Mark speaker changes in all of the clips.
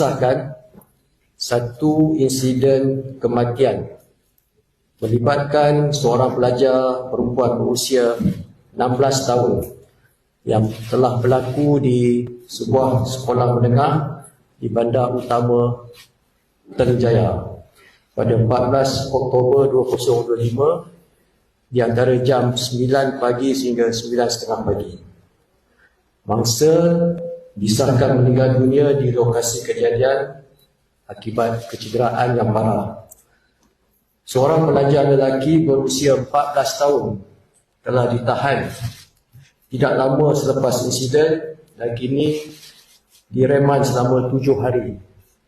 Speaker 1: Mengisahkan satu insiden kematian melibatkan seorang pelajar perempuan berusia 16 tahun yang telah berlaku di sebuah sekolah menengah di Bandar Utama Telajaya pada 14 Oktober 2025 di antara jam 9 pagi sehingga 9.30 pagi. Mangsa disahkan meninggal dunia di lokasi kejadian akibat kecederaan yang parah. Seorang pelajar lelaki berusia 14 tahun telah ditahan tidak lama selepas insiden dan kini direman selama 7 hari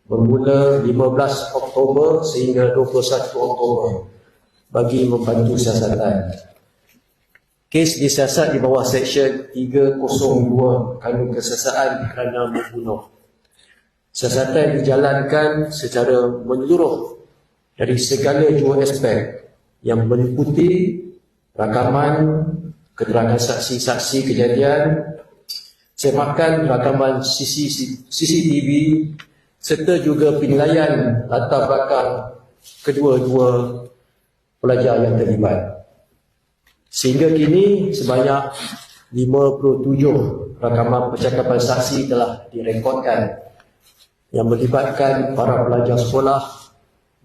Speaker 1: bermula 15 Oktober sehingga 21 Oktober bagi membantu siasatan. Kes disiasat di bawah Seksyen 302 Kanun Kesiasaan kerana membunuh. Siasatan dijalankan secara menyeluruh dari segala jua aspek yang meliputi rakaman keterangan saksi-saksi kejadian, semakan rakaman CCTV serta juga penilaian latar belakang kedua-dua pelajar yang terlibat. Sehingga kini sebanyak 57 rakaman percakapan saksi telah direkodkan yang melibatkan para pelajar sekolah,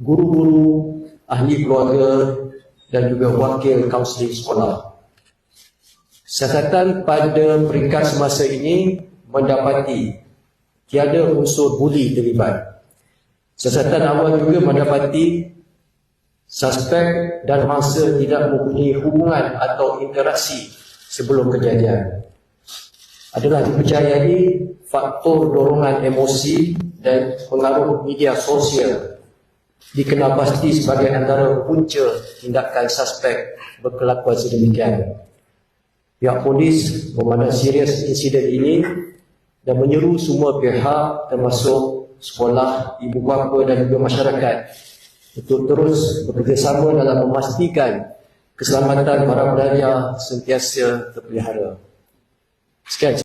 Speaker 1: guru-guru, ahli keluarga dan juga wakil kaunseling sekolah. Siasatan pada peringkat semasa ini mendapati tiada unsur buli terlibat. Siasatan awal juga mendapati suspek dan mangsa tidak mempunyai hubungan atau interaksi sebelum kejadian. Adalah dipercayai faktor dorongan emosi dan pengaruh media sosial dikenal pasti sebagai antara punca tindakan suspek berkelakuan sedemikian. Pihak polis memandang serius insiden ini dan menyeru semua pihak termasuk sekolah, ibu bapa dan juga masyarakat untuk terus bekerjasama dalam memastikan keselamatan para pelajar sentiasa terpelihara. Sekian.